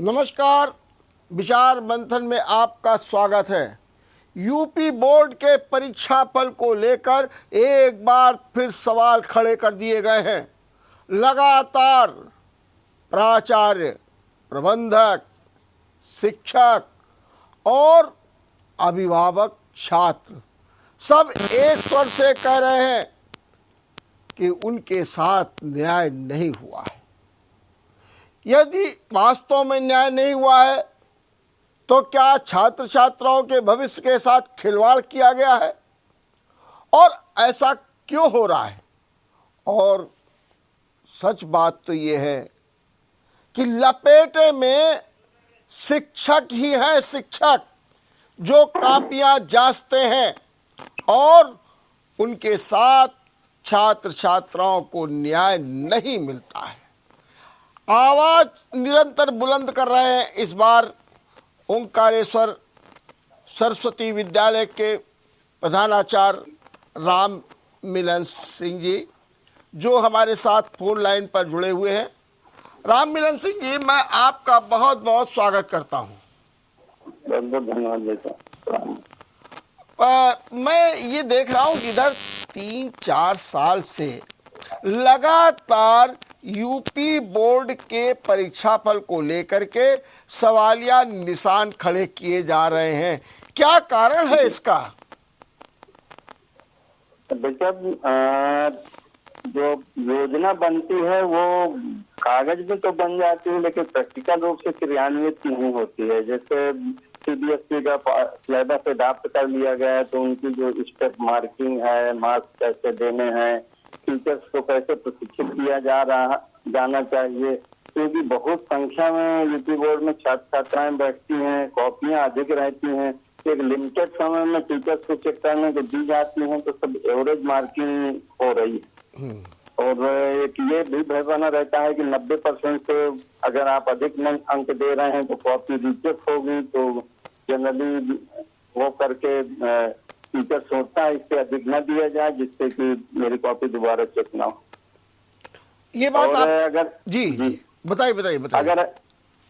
नमस्कार। विचार मंथन में आपका स्वागत है। यूपी बोर्ड के परीक्षा फल को लेकर एक बार फिर सवाल खड़े कर दिए गए हैं। लगातार प्राचार्य, प्रबंधक, शिक्षक और अभिभावक, छात्र सब एक स्वर से कह रहे हैं कि उनके साथ न्याय नहीं हुआ है। यदि वास्तव में न्याय नहीं हुआ है तो क्या छात्र छात्राओं के भविष्य के साथ खिलवाड़ किया गया है और ऐसा क्यों हो रहा है? और सच बात तो ये है कि लपेटे में शिक्षक ही हैं, शिक्षक जो कापियां जांचते हैं और उनके साथ छात्र छात्राओं को न्याय नहीं मिलता है। आवाज निरंतर बुलंद कर रहे हैं इस बार ओंकारेश्वर सरस्वती विद्यालय के प्रधानाचार्य राम मिलन सिंह जी, जो हमारे साथ फोन लाइन पर जुड़े हुए हैं। राम मिलन सिंह जी, मैं आपका बहुत बहुत स्वागत करता हूं। बहुत बहुत धन्यवाद। मैं ये देख रहा हूं कि इधर 3-4 साल से लगातार यूपी बोर्ड के परीक्षा फल को लेकर के सवालिया निशान खड़े किए जा रहे हैं। क्या कारण है इसका? बेटा, जो योजना बनती है वो कागज में तो बन जाती है, लेकिन प्रैक्टिकल रूप से क्रियान्वित नहीं होती है। जैसे सीबीएसई का सिलेबस अडॉप्ट कर लिया गया है तो उनकी जो स्टेप मार्किंग है, मार्क्स कैसे देने हैं, टीचर्स को कैसे प्रशिक्षित किया जाना चाहिए, क्योंकि बहुत संख्या में यूपी बोर्ड में छात्र छात्राएं बैठती हैं, कॉपियां अधिक रहती हैं, एक लिमिटेड समय में टीचर्स को चेक करने को दी जाती हैं, तो सब एवरेज मार्किंग हो रही है। और एक ये भी भय बना रहता है कि 90% से अगर आप अधिक अंक दे रहे हैं तो कॉपी रिजेक्ट होगी, तो जनरली वो करके टीचर सोचता है इससे अधिक न दिया जाए, जिससे कि मेरी कॉपी दोबारा चेक ना हो। ये बात आप अगर जी बताइए। अगर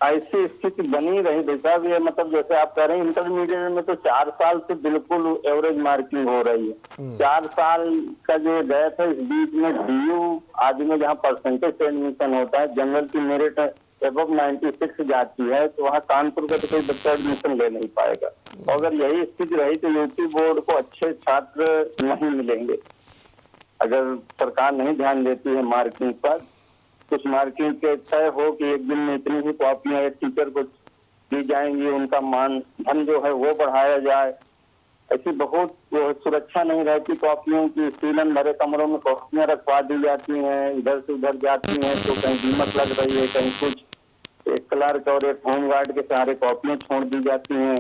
ऐसी स्थिति बनी रही बेटा, ये मतलब जैसे आप कह रहे हैं इंटरमीडिएट में तो 4 साल से बिल्कुल एवरेज मार्किंग हो रही है। 4 साल का जो गैप है, इस बीच में डीयू आदि में जहाँ परसेंटेज से एडमिशन होता है, जनरल की मेरिट एबव 96 जाती है, तो वहाँ कानपुर का तो कोई बच्चा एडमिशन ले नहीं पाएगा। अगर यही स्थिति रही तो यूपी बोर्ड को अच्छे छात्र नहीं मिलेंगे। अगर सरकार नहीं ध्यान देती है मार्किंग पर, कुछ मार्किंग के तय हो कि एक दिन में इतनी ही कॉपियां एक टीचर को दी जाएंगी, उनका मान धन जो है वो बढ़ाया जाए, ऐसी बहुत सुरक्षा नहीं रहती कॉपियों की। सीलन भरे कमरों में कॉपियां रखवा दी जाती हैं, इधर से उधर जाती हैं, तो कहीं दीमक लग रही है, कहीं कुछ। एक क्लर्क और एक होमगार्ड के सहारे कॉपियां छोड़ दी जाती हैं।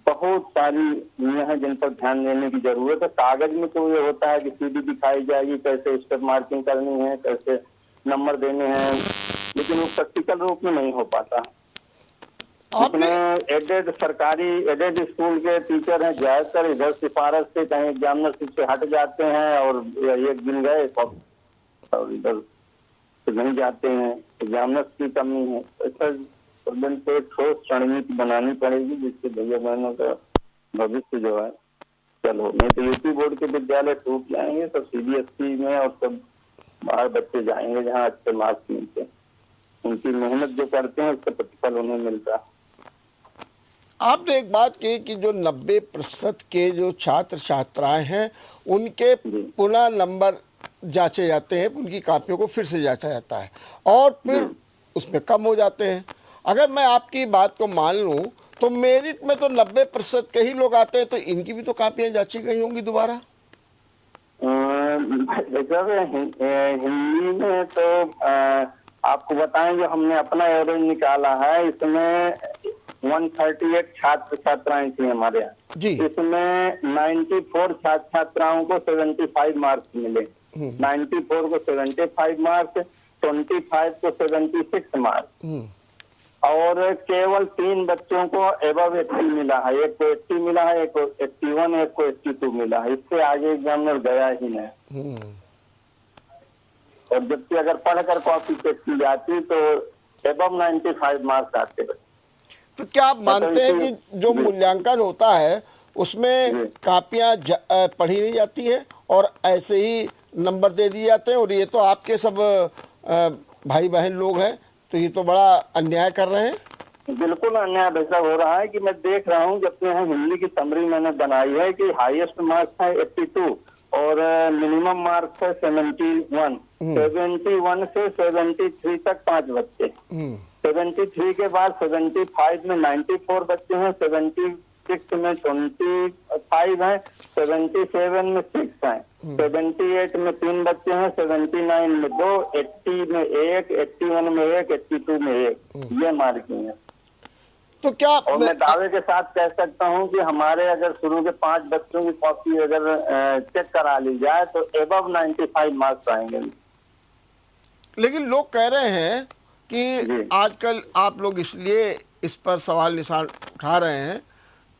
बहुत सारी चीजें हैं जिन पर ध्यान देने की जरूरत है। कागज में तो ये होता है कि सीधी दिखाई जाएगी, कैसे स्टेप मार्किंग करनी है, कैसे नंबर देने हैं, लेकिन वो प्रैक्टिकल रूप में नहीं हो पाता। अपने एडेड सरकारी एडेड स्कूल के टीचर हैं, ज्यादातर इधर सिफारिश से कहीं एग्जामिनर से हट जाते हैं और एक दिन गए और इधर से नहीं जाते हैं। एग्जामिनर्स की कमी है। ऐसा पे ठोस रणनीति बनानी पड़ेगी जिससे भैया बहनों का भविष्य जो है चलो, नहीं तो यूपी बोर्ड के विद्यालय टूट जाएंगे, सब सीबीएसई में और सब बाहर बच्चे जाएंगे जहाँ अच्छे मार्क्स मिलते हैं। उनकी मेहनत जो करते हैं उसका प्रतिफल उन्हें मिलता है। आपने एक बात की कि जो 90% के जो छात्र छात्राएं हैं उनके पुनः नंबर जांचे जाते हैं, उनकी कापियों को फिर से जांचा जाता है और फिर उसमें कम हो जाते हैं। अगर मैं आपकी बात को मान लूं तो मेरिट में तो 90% के ही लोग आते हैं, तो इनकी भी तो कापियां जांची गई होंगी दोबारा। हिंदी में तो आपको बताएं, जो हमने अपना एवरेज निकाला है, इसमें 138 छात्र छात्राएं थी हमारे यहाँ जी। इसमें 94 छात्र छात्राओं को 75 मार्क्स मिले। 94 को 75 मार्क्स, 25 को 76 मार्क्स, और केवल 3 बच्चों को एबव 80 मिला है। एक को 80 मिला है, एक को 81, एक को 82 मिला है। इससे आगे एग्जामिनर गया ही नहीं। और जबकि अगर पढ़कर कॉपी चेक की जाती तो एबव 95 मार्क्स आते हैं। तो क्या आप मानते हैं कि जो मूल्यांकन होता है उसमें कापियां पढ़ी नहीं जाती हैं और ऐसे ही नंबर दे दिए जाते हैं, और ये तो आपके सब भाई बहन लोग हैं, तो ये तो बड़ा अन्याय कर रहे हैं। बिल्कुल अन्याय ऐसा हो रहा है कि मैं देख रहा हूँ, जब से यहाँ हिंदी की समरी मैंने बनाई है कि हाईएस्ट मार्क्स है 82 और मिनिमम मार्क्स है 71। 71 से 73 तक 5 बच्चे, 73 के बाद 75 में 94 बच्चे हैं, 76 में 25 हैं, 77 में 6 हैं, 78 में 3 बच्चे हैं, 79 में 2, 80 में 1, 81 में 1, 82 में 1, ये मार्किंग है। तो क्या और मैं दावे के साथ कह सकता हूं कि हमारे अगर शुरू के 5 बच्चों की कॉपी अगर चेक करा ली जाए तो एबव 95 मार्क्स आएंगे। लेकिन लोग कह रहे हैं कि आजकल आप लोग इसलिए इस पर सवाल निशान उठा रहे हैं,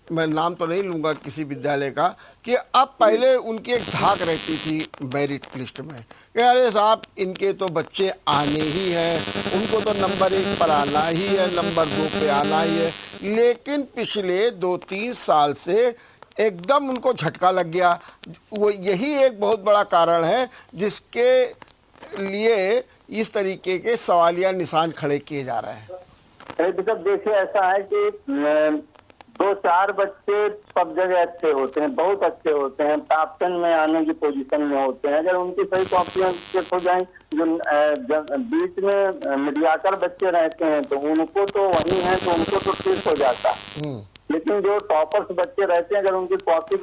मैं नाम तो नहीं लूँगा किसी विद्यालय का, कि अब पहले उनकी एक धाक रहती थी मेरिट लिस्ट में कि अरे साहब इनके तो बच्चे आने ही हैं, उनको तो नंबर 1 पर आना ही है, नंबर 2 पे आना ही है। लेकिन पिछले 2-3 साल से एकदम उनको झटका लग गया। वो यही एक बहुत बड़ा कारण है जिसके लिए इस तरीके के सवालिया निशान खड़े किए जा रहे हैं। देखिए ऐसा है कि 2-4 बच्चे सब जगह अच्छे होते हैं, बहुत अच्छे होते हैं, टॉप 10 में आने की पोजीशन में होते हैं। अगर उनकी सही कॉपियां चेक हो जाए, जो बीच में मीडियाकर बच्चे रहते हैं तो उनको तो वही है, तो उनको तो ठीक हो जाता। लेकिन जो टॉपर्स बच्चे रहते हैं, अगर उनकी कॉपी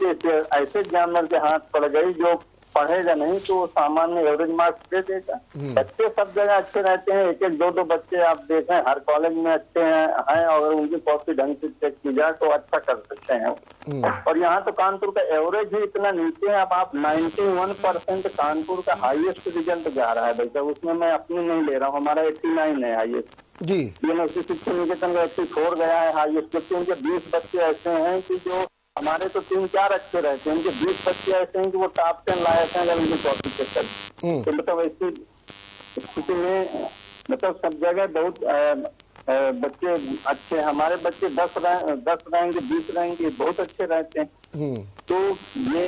ऐसे एग्जामिनर के हाथ पड़ गई जो पढ़ेगा नहीं तो सामान्य एवरेज मार्क्स दे देगा। बच्चे सब जगह अच्छे रहते हैं, 1-1, 2-2 बच्चे आप देखें हर कॉलेज में अच्छे हैं और उनकी कॉपी ढंग से चेक की जाए तो अच्छा कर सकते हैं। और यहाँ तो कानपुर का एवरेज ही इतना नीचे है। अब आप 91% कानपुर का हाईएस्ट रिजल्ट जा रहा है भाई साहब, उसमें मैं अपनी नहीं ले रहा हूँ, हमारा 89 है हाईएस्ट जी। यूनिवर्सिटी शिक्षा निकेतन का 84 गया है हाईएस्ट, क्योंकि उनके 20 बच्चे ऐसे हैं कि जो हमारे तो 3-4 अच्छे रहते हैं, उनके 20 बच्चे ऐसे हैं कि वो टॉप 10 लायक हैं। अगर उनकी कॉपी चेक कर तो मतलब ऐसी स्थिति में मतलब सब जगह बहुत बच्चे अच्छे, हमारे बच्चे 10 रैंक 20 रैंक बहुत अच्छे रहते हैं। तो ये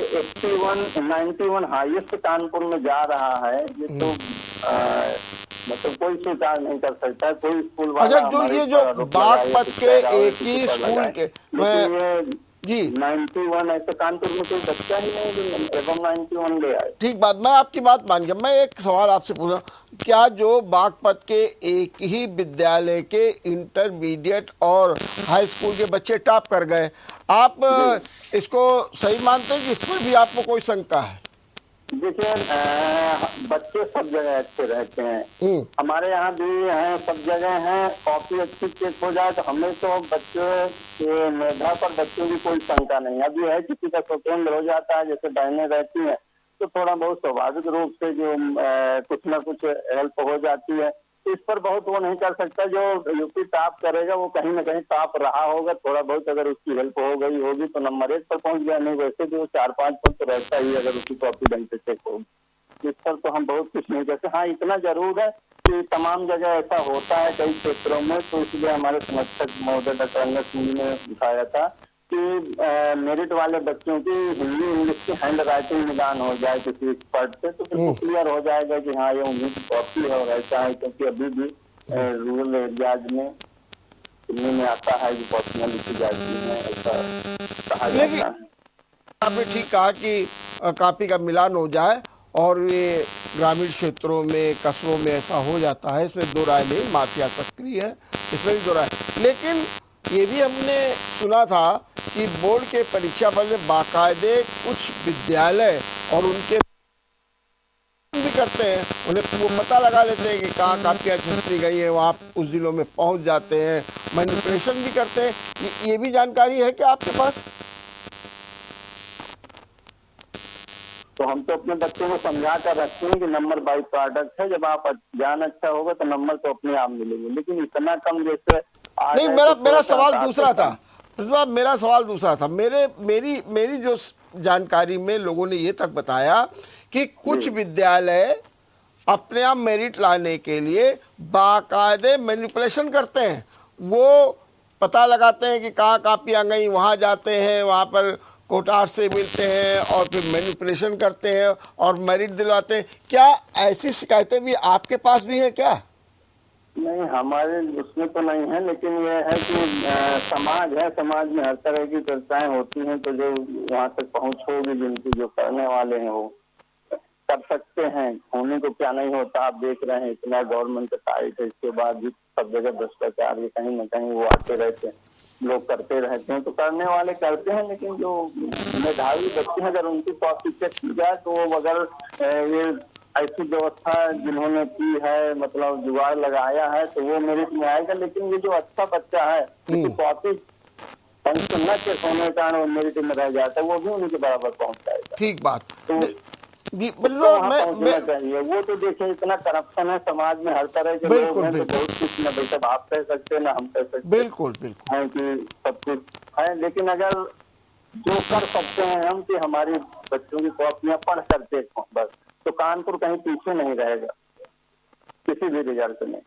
91 हाईएस्ट कानपुर में जा रहा है, ये तो मतलब कोई स्वीकार नहीं कर सकता है कोई स्कूल वाला। अच्छा, जो ये जो बागपत के एक ही स्कूल के मैं जी 91 ऐसे कानपुर में कोई बच्चा ही नहीं जो एवं 91 ले आए। ठीक बात, मैं आपकी बात मान गया। मैं एक सवाल आपसे पूछ रहा हूँ, क्या जो बागपत के एक ही विद्यालय के इंटरमीडिएट और हाई स्कूल के बच्चे टॉप कर गए, आप इसको सही मानते हैं कि इस पर भी आपको कोई शंका है? देखिए बच्चे सब जगह अच्छे रहते हैं, हमारे यहाँ भी हैं, सब जगह हैं। कॉपी अच्छी चेक हो जाए तो हमें तो बच्चे के मेधा पर बच्चों की कोई शंका नहीं। अभी है किसी का सेकेंड हो जाता है, जैसे बहनें रहती हैं तो थोड़ा बहुत स्वाभाविक रूप से जो कुछ ना कुछ हेल्प हो जाती है, इस पर बहुत वो नहीं कर सकता। जो यूपी टॉप करेगा वो कहीं ना कहीं टॉप रहा होगा, थोड़ा बहुत अगर उसकी हेल्प हो गई होगी तो नंबर 1 पर पहुंच गया, नहीं वैसे भी वो 4-5 पर तो रहता ही अगर उसकी कॉपी ढंग से चेक होगी। इस पर तो हम बहुत कुछ नहीं कहते। हाँ इतना जरूर है कि तमाम जगह ऐसा होता है कई क्षेत्रों में, तो इसलिए हमारे समर्थक महोदय डॉक्टर अंगद सिंह ने दिखाया था कि मेरिट वाले बच्चों की हिंदी इंग्लिश की हैंड राइटिंग निदान हो जाए किसी एक्सपर्ट से तो बिल्कुल क्लियर हो जाएगा कि हाँ ये उम्मीद कॉपी है और ऐसा है। क्योंकि अभी भी रूरल एरियाज में सुनने में आता है कि कॉपियाँ लिखी जाती हैं, ऐसा कहा जाता है। आपने ठीक कहा कि कॉपी का मिलान हो जाए और ये ग्रामीण क्षेत्रों में कस्बों में ऐसा हो जाता है, इसमें दो राय नहीं, माफिया सक्रिय है, इसमें भी दो राय। लेकिन ये भी हमने सुना था कि बोर्ड के परीक्षा फल में बाकायदे कुछ विद्यालय और उनके भी करते हैं, उन्हें वो पता लगा लेते हैं कि कहाँ कापियाँ छपी गई हैं, वहाँ उस जिलों में पहुँच जाते हैं, मैनिपुलेशन भी करते हैं। ये भी जानकारी है कि आपके पास? तो हम तो अपने बच्चों को समझा कर रखते हैं कि नंबर बाई प्रोडक्ट है, जब आप ज्ञान अच्छा होगा तो नंबर तो अपने आप मिलेंगे। लेकिन इतना कम जैसे नहीं, मेरा सवाल दूसरा था। मेरा सवाल दूसरा था। मेरी जो जानकारी में लोगों ने ये तक बताया कि कुछ विद्यालय अपने आप मेरिट लाने के लिए बाकायदे मैनिपुलेशन करते हैं। वो पता लगाते हैं कि कहाँ कापियाँ गई, वहाँ जाते हैं, वहाँ पर कोटार से मिलते हैं और फिर मैनिपुलेशन करते हैं और मेरिट दिलवाते हैं। क्या ऐसी शिकायतें भी आपके पास भी हैं क्या? नहीं, हमारे उसमें तो नहीं है, लेकिन ये है कि समाज है, समाज में हर तरह की चर्चाएं होती हैं, तो जो वहां तक पहुंच होगी, जिनकी जो करने वाले हैं वो कर सकते हैं। होने को क्या नहीं होता, आप देख रहे हैं इतना गवर्नमेंट का टाइट है, इसके बाद भी सब जगह भ्रष्टाचार के कहीं न कहीं वो आते रहते हैं, लोग करते रहते हैं, तो करने वाले करते हैं। लेकिन जो मेधावी बच्चे हैं, अगर उनकी कॉपी चेक की जाए तो वो अगर ये ऐसी व्यवस्था जिन्होंने की है, मतलब जुगाड़ लगाया है, तो वो मेरिट में आएगा। लेकिन ये जो अच्छा बच्चा है, उसकी कॉपी पंच न चेक होने के कारण वो मेरिट में रह जाता है, वो भी उनके बराबर पहुंच जाएगा। ठीक बात। तो जी तो वहाँ पहुंचना चाहिए। वो तो देखिए इतना करप्शन है समाज में, हर तरह के लोग हैं, तो बहुत कुछ न भाई साहब आप कह सकते हैं ना हम कह सकते हैं। बिल्कुल बिल्कुल है कि सब कुछ है, लेकिन अगर जो कर सकते हैं हम कि हमारी बच्चों की कॉपियां पढ़ कर देखो बस, तो कानपुर कहीं पीछे नहीं रहेगा किसी भी रिजल्ट में।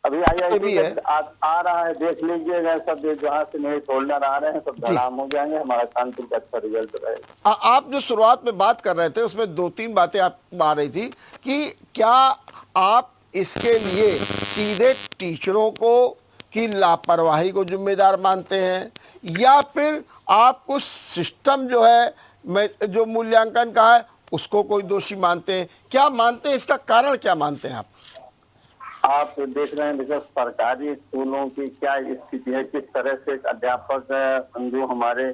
अभी IIT आ रहा है, देख लीजिएगा, सब जहाँ से मेरे होल्डर आ रहे हैं सब धड़ाम हो जाएंगे, हमारा कानपुर का अच्छा रिजल्ट रहेगा। आप जो शुरुआत में बात कर रहे थे उसमें 2-3 बातें आप आ रही थी कि क्या आप इसके लिए सीधे टीचरों को की लापरवाही को जिम्मेदार मानते हैं, या फिर आप कुछ सिस्टम जो है जो मूल्यांकन का है उसको कोई दोषी मानते हैं? क्या मानते हैं, इसका कारण क्या मानते हैं आप? आप देख रहे हैं देखो सरकारी स्कूलों की क्या स्थिति है, किस तरह से अध्यापक जो हमारे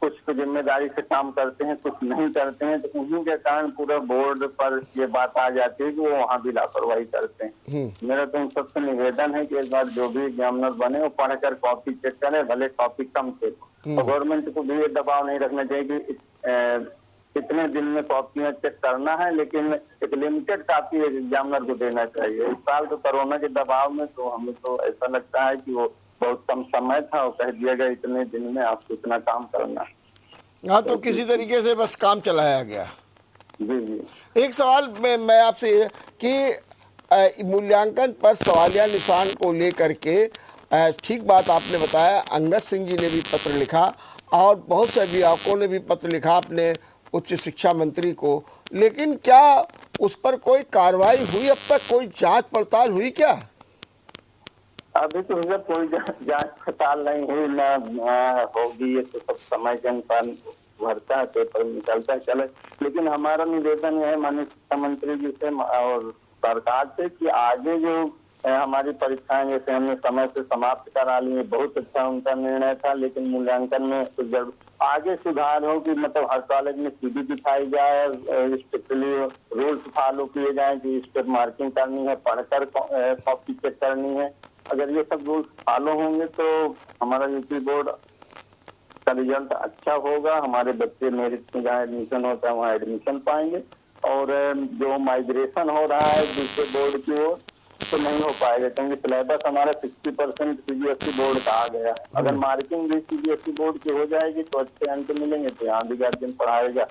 कुछ तो जिम्मेदारी से काम करते हैं, कुछ नहीं करते हैं, तो उन्हीं के कारण पूरा बोर्ड पर ये बात आ जाती है कि वो वहाँ भी लापरवाही करते हैं। मेरा तो उन सबसे निवेदन है कि एक बार जो भी एग्जामिनर बने वो पढ़कर कॉपी चेक करें, भले कॉपी कम चेक हो। और गवर्नमेंट को भी ये दबाव नहीं रखना चाहिए कि कितने दिन में कॉपियां चेक करना है, लेकिन एक लिमिटेड कॉपी एग्जामिनर को देना चाहिए। इस साल तो कोरोना के दबाव में तो हमें तो ऐसा लगता है कि वो बहुत कम समय था और कह दिया गया इतने दिन में आपको इतना काम करना है। हाँ, तो किसी तरीके से बस काम चलाया गया। जी जी। एक सवाल मैं आपसे कि मूल्यांकन पर सवालिया निशान को लेकर के ठीक बात आपने बताया, अंगद सिंह जी ने भी पत्र लिखा और बहुत से अभिभावकों ने भी पत्र लिखा अपने उच्च शिक्षा मंत्री को, लेकिन क्या उस पर कोई कार्रवाई हुई? अब तक कोई जांच पड़ताल हुई क्या? अभी तो जब कोई जांच पड़ताल नहीं हुई, ना होगी, ये तो सब समय के अनुसार भरता है, पेपर निकलता है, चले। लेकिन हमारा निवेदन है माननीय शिक्षा मंत्री जी से और सरकार से कि आगे जो हमारी परीक्षाएं जैसे हमने समय से समाप्त करा ली, बहुत अच्छा उनका निर्णय था, लेकिन मूल्यांकन में तो जब आगे सुधार हो कि मतलब हर कॉलेज में सीडी दिखाई जाए, स्ट्रिक्टली रूल्स फॉलो किए जाए कि स्टेप मार्किंग करनी है, पढ़कर कॉपी चेक करनी है। अगर ये सब रूल्स फॉलो होंगे तो हमारा यूपी बोर्ड का रिजल्ट अच्छा होगा, हमारे बच्चे मेरिट में जहाँ एडमिशन होता है वहाँ एडमिशन पाएंगे, और जो माइग्रेशन हो रहा है दूसरे बोर्ड की ओर तो नहीं हो पाएगा, क्योंकि सिलेबस हमारा 60% CBSE बोर्ड का आ गया। अगर मार्किंग भी CBSE बोर्ड की हो जाएगी तो अच्छे अंक मिलेंगे, तो यहाँ भी गार्जियन पढ़ाएगा।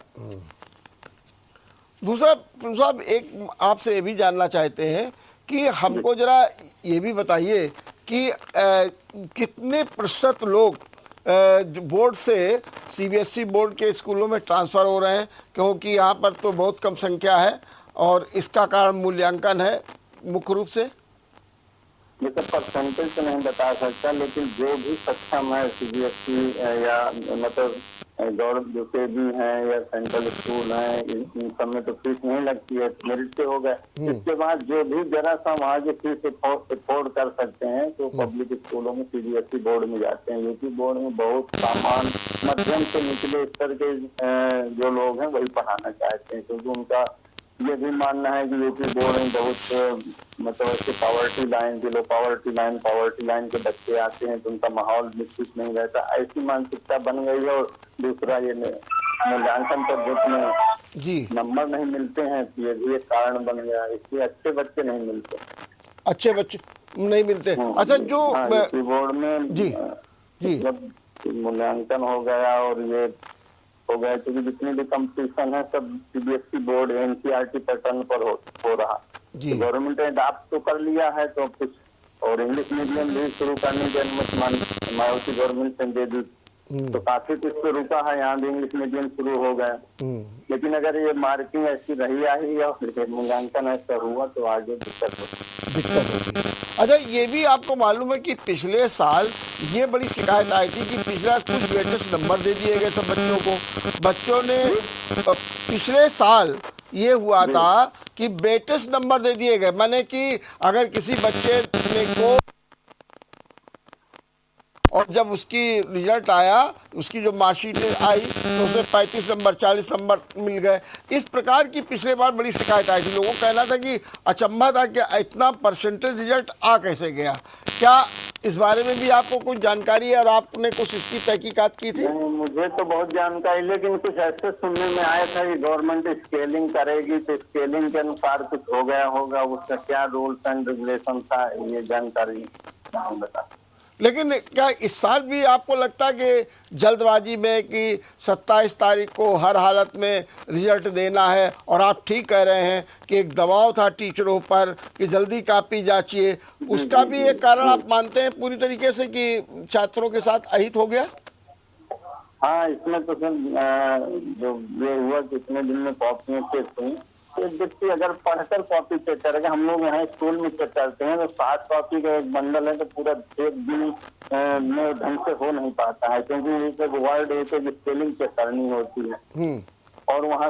दूसरा साहब, एक आपसे ये भी जानना चाहते हैं कि हमको जरा ये भी बताइए कि कितने प्रतिशत लोग बोर्ड से CBSE बोर्ड के स्कूलों में ट्रांसफ़र हो रहे हैं, क्योंकि यहाँ पर तो बहुत कम संख्या है और इसका कारण मूल्यांकन है मुख्य रूप से? ये सब परसेंटेज तो नहीं बता सकता, लेकिन जो भी सक्षम है CBSE या मतलब दूसरे भी हैं या सेंट्रल स्कूल हैं, इन सब में तो फीस नहीं लगती है, मेरिट से हो गए। इसके बाद जो भी जरा सा वहाँ की फीस अफोर्ड कर सकते हैं तो पब्लिक स्कूलों में CBSE बोर्ड में जाते हैं। यूपी बोर्ड में बहुत सामान्य मध्यम से निचले स्तर के जो लोग हैं वही पढ़ाना चाहते हैं, क्योंकि उनका ये भी मानना है कि यूपी बोर्ड में बहुत मतलब ऐसे पॉवर्टी लाइन के बच्चे आते हैं तो उनका माहौल निश्चित नहीं रहता, ऐसी मानसिकता बन गई है। और दूसरा ये मूल्यांकन पद्धति में जी नंबर नहीं मिलते हैं, ये भी एक कारण बन गया, इसलिए अच्छे बच्चे नहीं मिलते, अच्छे बच्चे नहीं मिलते। अच्छा, जो यूपी बोर्ड में जी जी जब मूल्यांकन हो गया और ये हो गया, क्योंकि जितने भी कंपटीशन है सब सीबीएसई बोर्ड एनसीईआरटी पैटर्न पर हो रहा। जी। तो गवर्नमेंट ने अडॉप्ट तो कर लिया है, तो कुछ और इंग्लिश मीडियम भी शुरू करने की अनुमति मायावती गवर्नमेंट ने दे दी। तो काफी कुछ तो रुका है, यहाँ भी इंग्लिश मीडियम शुरू हो गया। लेकिन अगर ये मार्किंग ऐसी रही आई या फिर मूल्यांकन ऐसा हुआ तो आगे दिक्कत होगी। अच्छा, ये भी आपको मालूम है कि पिछले साल ये बड़ी शिकायत आई थी कि पिछला कुछ वेटेज नंबर दे दिए गए सब बच्चों को। बच्चों ने पिछले साल ये हुआ था कि वेटेज नंबर दे दिए गए, माने कि अगर किसी बच्चे ने को और जब उसकी रिजल्ट आया, उसकी जो मार्कशीट आई तो उसमें 35 नंबर 40 नंबर मिल गए। इस प्रकार की पिछले बार बड़ी शिकायत आई थी। लोगों का कहना था कि अचंभा था कि इतना परसेंटेज रिजल्ट आ कैसे गया। क्या इस बारे में भी आपको कुछ जानकारी है और आपने कुछ इसकी तहकीकात की थी? मुझे तो बहुत जानकारी, लेकिन कुछ ऐसे सुनने में आया था कि गवर्नमेंट स्केलिंग करेगी, तो स्केलिंग के अनुसार कुछ हो गया होगा। उसका क्या रूल्स एंड रेगुलेशन था, ये जानकारी नहीं बता। लेकिन क्या इस साल भी आपको लगता है कि जल्दबाजी में कि 27 तारीख को हर हालत में रिजल्ट देना है, और आप ठीक कह रहे हैं कि एक दबाव था टीचरों पर कि जल्दी कॉपी जांचिए, उसका भी एक कारण आप मानते हैं पूरी तरीके से कि छात्रों के साथ अहित हो गया? हाँ, इसमें तो सर जो ये हुआ कि इतने दिन में कॉपियाँ चेक हुई, एक व्यक्ति अगर पढ़कर कॉपी चेक करेगा, हम लोग यहाँ स्कूल में चेक करते हैं तो 60 कॉपी का एक बंडल है, तो पूरा एक दिन में ढंग से हो नहीं पाता है, क्योंकि एक वर्ड एक स्पेलिंग चेक करनी होती है। और वहाँ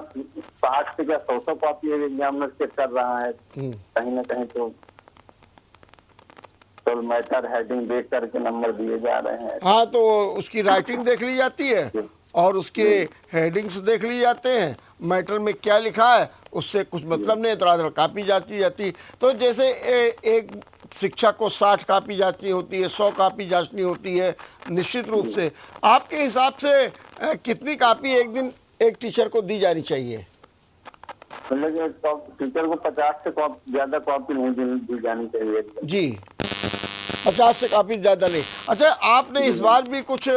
60 या 100 कॉपी एग्जामिनर चेक कर रहा है। कहीं ना कहीं तो मैटर हेडिंग देख करके नंबर दिए जा रहे हैं। हाँ, तो उसकी राइटिंग देख ली जाती है और उसके हेडिंग्स देख ली जाते हैं, मैटर में क्या लिखा है उससे कुछ मतलब नहीं, तरह कापी जाती। तो जैसे एक शिक्षक को 60 कापी जांचनी होती है, 100 कापी जांचनी होती है, निश्चित रूप से आपके हिसाब से कितनी कापी एक दिन एक टीचर को दी जानी चाहिए? मतलब टीचर को 50 से ज्यादा कॉपी नहीं दी जानी चाहिए जी, 50 से काफ़ी ज़्यादा नहीं। अच्छा, आपने इस बार भी कुछ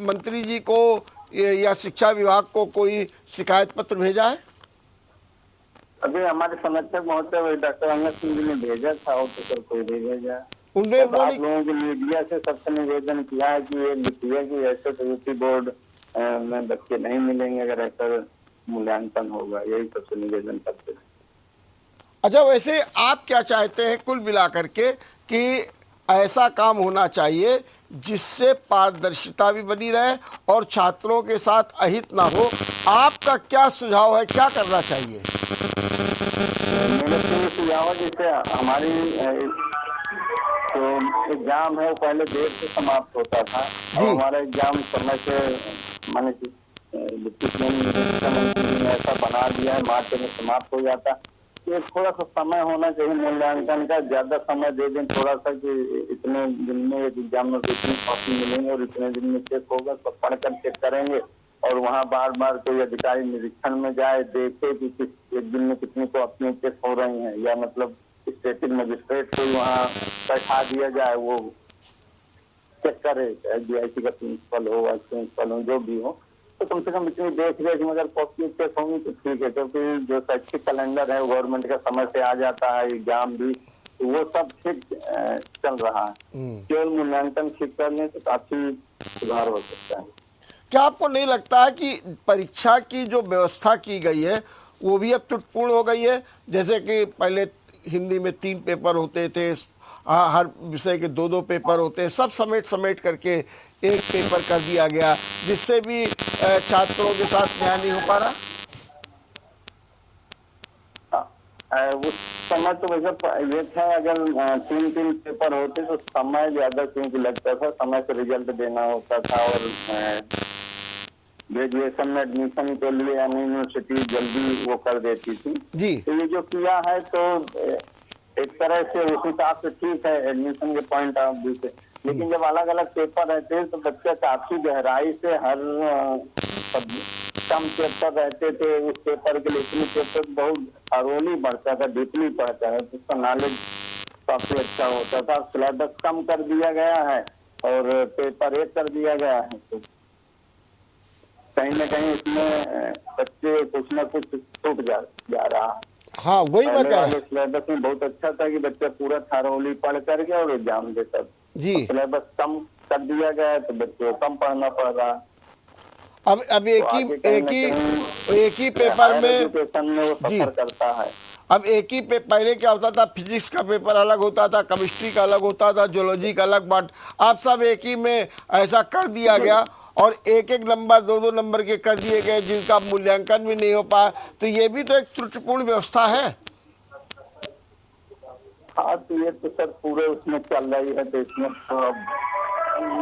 मंत्री जी को या शिक्षा विभाग को कोई शिकायत पत्र भेजा है? अभी हमारे समर्थक महोदय डॉक्टर अंगद सिंह जी ने भेजा था, और तो सर कोई नहीं भेजा। उन्होंने आप लोगों के मीडिया से सबसे निवेदन किया है कि ये लिखिए कि ऐसे तो यूपी बोर्ड में बच्चे नहीं मिलेंगे अगर ऐसा मूल्यांकन होगा, यही सबसे निवेदन करते हैं। अच्छा, वैसे आप क्या चाहते हैं कुल मिलाकर के कि ऐसा काम होना चाहिए जिससे पारदर्शिता भी बनी रहे और छात्रों के साथ अहित ना हो? आपका क्या सुझाव है, क्या करना चाहिए? मेरा तो सुझाव है, जैसे हमारी जो एग्जाम है वो पहले देर से समाप्त होता था, और हमारा एग्जाम समय से माने ऐसा बना दिया है, मार्च में समाप्त हो जाता। ये थोड़ा सा समय होना चाहिए मूल्यांकन का, ज्यादा समय दे दें थोड़ा सा कि इतने दिन में एक एग्जाम में कितनी कॉपी मिलेंगे और इतने दिन में चेक होगा, तो पढ़कर चेक करेंगे। और वहाँ बार बार कोई अधिकारी निरीक्षण में जाए, देखे कि एक दिन में कितनी कॉपियाँ चेक हो रही हैं, या मतलब स्टेटिक मजिस्ट्रेट को वहाँ बैठा दिया जाए, वो चेक करे, DIC का प्रिंसिपल हो, वाइस प्रिंसिपल हो, जो भी हो, तो कम से कम इतनी देख रेख में अगर कॉपी चेक होंगी तो ठीक है। क्योंकि जो शैक्षिक कैलेंडर है गवर्नमेंट का समय से आ जाता है, एग्जाम भी, तो वो सब ठीक चल रहा है। केवल मूल्यांकन ठीक करने से काफी सुधार हो सकता है। क्या आपको नहीं लगता है कि परीक्षा की जो व्यवस्था की गई है वो भी अब त्रुटिपूर्ण हो गई है? जैसे कि पहले हिंदी में 3 पेपर होते थे, हर विषय के 2-2 पेपर होते हैं, सब समेट करके एक पेपर कर दिया गया, जिससे भी छात्रों के साथ न्याय नहीं हो पा रहा। उस समय तो वैसे ये था, अगर 3-3 पेपर होते तो समय ज्यादा क्योंकि लगता था, समय से रिजल्ट देना होता था। और ग्रेजुएशन में एडमिशन के लिए यूनिवर्सिटी जल्दी वो कर देती थी जी। तो ये जो किया है तो एक तरह से उस हिसाब से ठीक है एडमिशन के पॉइंट ऑफ व्यू से। लेकिन जब अलग अलग पेपर रहते हैं तो बच्चे काफी गहराई से हर कम पेपर रहते थे, उस पेपर के लिए इतने पेपर बहुत थरोली बढ़ता था, डीपली पढ़ता है, तो उसका नॉलेज काफी अच्छा होता था। सिलेबस कम कर दिया गया है और पेपर 1 कर दिया गया है, तो कहीं न कहीं इसमें बच्चे कुछ न कुछ छूट जा रहा है। हाँ वही मैं पहले कह रहा वाले सिलेबस में बहुत अच्छा था कि बच्चा पूरा थारोली पढ़ करके और एग्जाम देता। जी। सिलेबस कम कर दिया गया है तो बच्चों को कम पढ़ना पड़ रहा है। अब एक तो ही आगे कहीं एक न ही कहीं एक ही पेपर हायर में एजुकेशन में वो जी। सफर करता है। अब एक ही पहले क्या होता था, फिजिक्स का पेपर अलग होता था, केमिस्ट्री का अलग होता था, ज्योलॉजी का अलग, बट अब सब एक ही में ऐसा कर दिया गया और एक एक नंबर दो दो नंबर के कर दिए गए जिनका मूल्यांकन भी नहीं हो पाया। तो ये भी तो एक त्रुटिपूर्ण व्यवस्था है। हाँ तो ये तो सर पूरे उसमें चल रही है। तो इसमें तो अब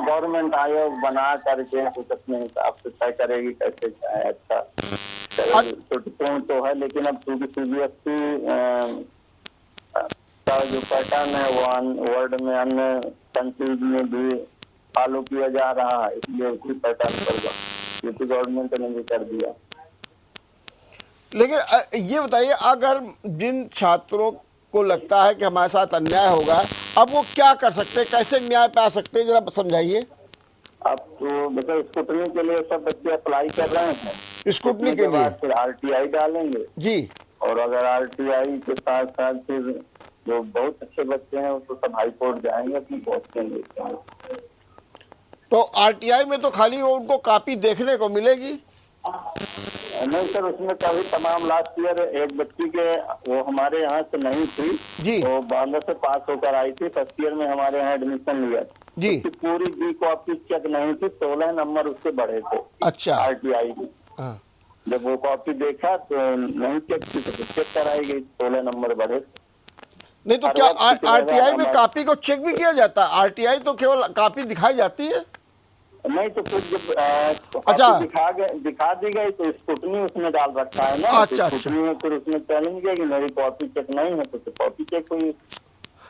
गवर्नमेंट आयोग बना करके कुछ अपने हिसाब से तय करेगी कैसे क्या है। अच्छा त्रुटिपूर्ण तो है, लेकिन अब चूंकि CBSE का जो पैटर्न है वो वर्ल्ड में अन्य कंट्रीज में भी फॉलो किया जा रहा है, इसलिए उसी पैटर्न पर यूपी गवर्नमेंट ने भी कर दिया। लेकिन ये बताइए, अगर जिन छात्रों को लगता है कि हमारे साथ अन्याय होगा, अब वो क्या कर सकते हैं, कैसे न्याय पा सकते हैं, जरा समझाइए। अब तो देखो स्कूटनी के लिए सब बच्चे अप्लाई कर रहे हैं। स्कूटनी के लिए बाद फिर RTI डालेंगे जी। और अगर RTI के साथ साथ फिर जो बहुत अच्छे बच्चे हैं वो तो सब हाई कोर्ट जाएंगे अपनी पोस्टिंग लेते हैं। तो RTI में तो खाली वो उनको कॉपी देखने को मिलेगी। नहीं सर, उसमें कभी तमाम लास्ट ईयर एक बच्ची के वो हमारे यहाँ से नहीं थी जी। वो बांदा से पास होकर आई थी, फर्स्ट ईयर में हमारे यहाँ एडमिशन लिया जी। उसकी पूरी B कॉपी चेक नहीं थी, 16 नंबर उससे बढ़े थे। अच्छा। RTI में हाँ। जब वो कॉपी देखा तो नहीं चेक थी तो चेक कराई गई, 16 नंबर बढ़े। नहीं तो क्या RTI में कॉपी को चेक भी किया जाता है? RTI तो केवल कॉपी दिखाई जाती है। नहीं तो फिर जब अच्छा। दिखा दी गई तो स्कूटनी उसमें डाल रखा है ना। अच्छा, तो स्कूटनी में फिर उसमें चैलेंज किया कि मेरी कॉपी चेक नहीं है तो कॉपी चेक हुई।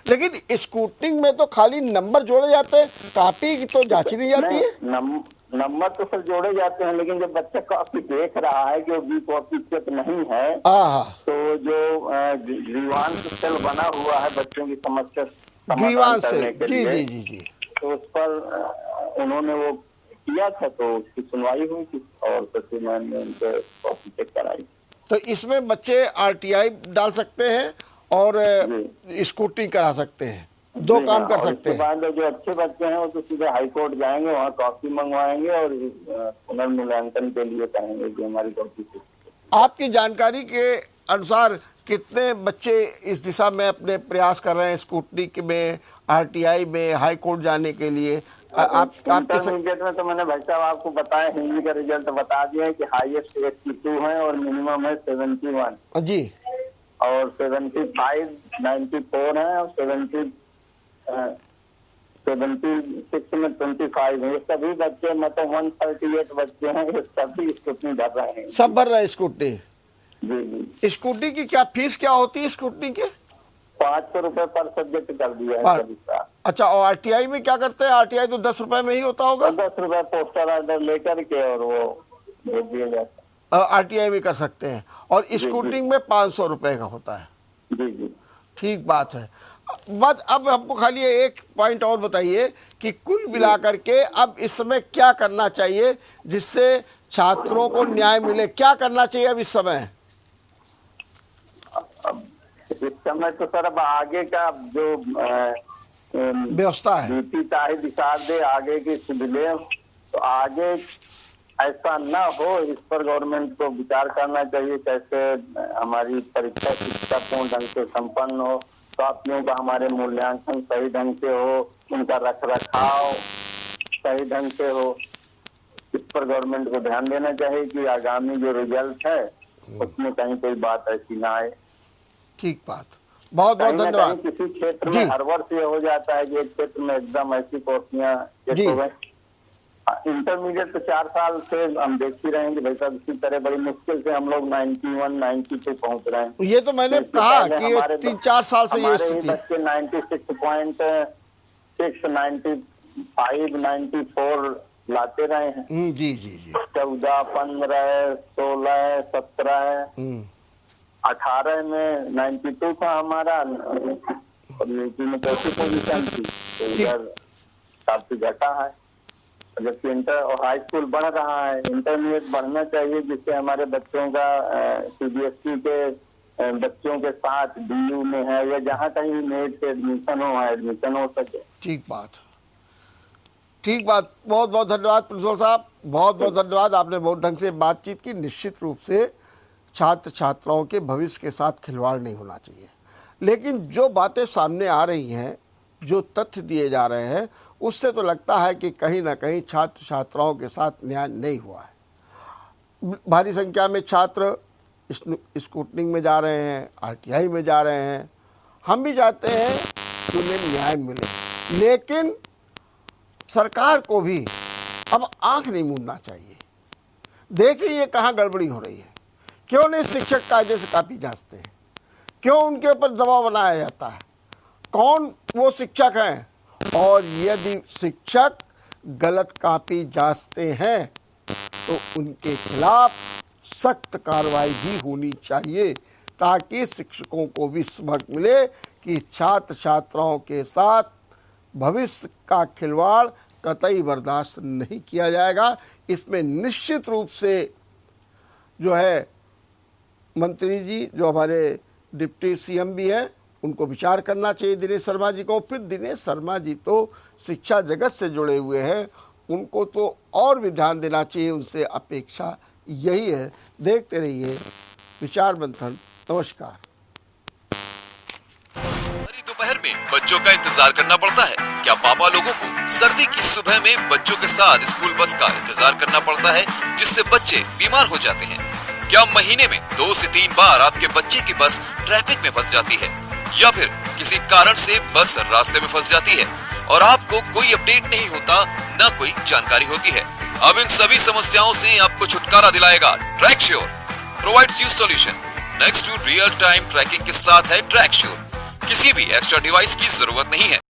लेकिन स्कूटनिंग में तो खाली नंबर जोड़े जाते हैं, कॉपी तो जांची नहीं जाती है। नंबर तो सर जोड़े जाते हैं, लेकिन जब बच्चा कॉपी देख रहा है कि वो B कॉपी चेक नहीं है तो जो ग्रीवांस सेल बना हुआ है बच्चों की समस्या ग्रीवांस सेल, जी जी जी जी, तो उस पर उन्होंने वो किया था तो उसकी सुनवाई हुई थी और सचिव मैम ने उनके कॉपी चेक कराई। तो इसमें बच्चे RTI डाल सकते हैं और स्कूटनी करा सकते हैं, दो काम कर सकते हैं। बाद जो अच्छे बच्चे हैं वो तो सीधे हाई कोर्ट जाएंगे, वहाँ कॉपी मंगवाएंगे और पुनर्मूल्यांकन के लिए कहेंगे कि हमारी कॉपी। आपकी जानकारी के अनुसार कितने बच्चे इस दिशा में अपने प्रयास कर रहे हैं, स्कूटनी में, RTI में, हाई कोर्ट जाने के लिए? इंटरमीडिएट में तो मैंने भाई साहब आपको बताया, हिंदी का रिजल्ट बता दिया है कि हाईएस्ट 82 है और मिनिमम है 71 जी, और 75 94 है और 76 में 25 है। ये सभी बच्चे मतलब 138 बच्चे हैं, ये सभी स्कूटनी भर रहे हैं। सब भर रहे हैं स्कूटनी। जी जी। स्कूटनी की क्या फीस क्या होती है? स्कूटनी के 500 रुपए पर सब्जेक्ट कर दिया है सभी का। अच्छा, और RTI में क्या करते हैं? RTI तो 10 रुपए में ही होता होगा। 10 रुपए पोस्टर ऑर्डर लेकर के और वो भेज दिया जाता है। RTI में कर सकते हैं और स्कूटरिंग में 500 रुपए का होता है। जी जी, ठीक बात है। बस अब हमको खाली एक पॉइंट और बताइए कि कुल मिलाकर के अब इस समय क्या करना चाहिए जिससे छात्रों को न्याय मिले? क्या करना चाहिए अब इस समय? इस समय तो सर अब आगे का जो व्यवस्था है नीति चाहे दिशा दे आगे की सुविधाएं, तो आगे ऐसा ना हो इस पर गवर्नमेंट को विचार करना चाहिए। कैसे हमारी परीक्षा शिक्षा पूर्ण ढंग से संपन्न हो, कॉपियों का हमारे मूल्यांकन सही ढंग से हो, उनका रख रखाव सही ढंग से हो, इस पर गवर्नमेंट को ध्यान देना चाहिए कि आगामी जो रिजल्ट है उसमें कहीं कोई बात ऐसी ना आए। ठीक बात, बहुत बहुत धन्यवाद। किसी क्षेत्र में हर वर्ष ये हो जाता है कि एक क्षेत्र में एकदम ऐसी पोस्टियां हो गई। इंटरमीडिएट तो 4 साल से हम देख ही रहे हैं कि भाई साहब इसी तरह बड़ी मुश्किल से हम लोग 91 92 पहुंच रहे हैं। ये तो मैंने कहा कि 3-4 साल से ये स्थिति है। बच्चे 96.6 95 94 लाते रहे हैं। जी जी जी, 14 15 16 17 18 में 92 था हमारा और यूपी में 4th पोजीशन थी, तो इधर काफी घटा है। जबकि इंटर और हाई स्कूल बढ़ रहा है, इंटरमीडिएट बढ़ना चाहिए, जिससे हमारे बच्चों का सीबीएसई के बच्चों के साथ डीयू में है या जहाँ कहीं नेट से एडमिशन हो सके। ठीक बात, ठीक बात। बहुत बहुत धन्यवाद प्रिंसिपल साहब, बहुत बहुत धन्यवाद। आपने बहुत ढंग से बातचीत की। निश्चित रूप से छात्र छात्राओं के भविष्य के साथ खिलवाड़ नहीं होना चाहिए, लेकिन जो बातें सामने आ रही हैं, जो तथ्य दिए जा रहे हैं, उससे तो लगता है कि कहीं ना कहीं छात्र छात्राओं के साथ न्याय नहीं हुआ है। भारी संख्या में छात्र स्कूटनिंग में जा रहे हैं, आरटीआई में जा रहे हैं। हम भी चाहते हैं कि उन्हें न्याय मिले, लेकिन सरकार को भी अब आंख नहीं मूंदना चाहिए। देखिए ये कहाँ गड़बड़ी हो रही है। क्यों नहीं शिक्षक कायदे से कापी जांचते हैं? क्यों उनके ऊपर दबाव बनाया जाता है? कौन वो शिक्षक हैं? और यदि शिक्षक गलत कापी जांचते हैं तो उनके खिलाफ सख्त कार्रवाई भी होनी चाहिए, ताकि शिक्षकों को भी सबक मिले कि छात्र छात्राओं के साथ भविष्य का खिलवाड़ कतई बर्दाश्त नहीं किया जाएगा। इसमें निश्चित रूप से जो है मंत्री जी, जो हमारे डिप्टी सीएम भी हैं, उनको विचार करना चाहिए दिनेश शर्मा जी को। फिर दिनेश शर्मा जी तो शिक्षा जगत से जुड़े हुए हैं, उनको तो और भी ध्यान देना चाहिए। उनसे अपेक्षा यही है। देखते रहिए विचार मंथन। नमस्कार। दोपहर में बच्चों का इंतजार करना पड़ता है क्या? पापा लोगों को सर्दी की सुबह में बच्चों के साथ स्कूल बस का इंतजार करना पड़ता है, जिससे बच्चे बीमार हो जाते हैं। क्या महीने में 2 से 3 बार आपके बच्चे की बस ट्रैफिक में फंस जाती है, या फिर किसी कारण से बस रास्ते में फंस जाती है और आपको कोई अपडेट नहीं होता, ना कोई जानकारी होती है? अब इन सभी समस्याओं से आपको छुटकारा दिलाएगा TrackSure. Provides you solution. Next to real time tracking के साथ है ट्रैकश्योर। किसी भी एक्स्ट्रा डिवाइस की जरूरत नहीं है।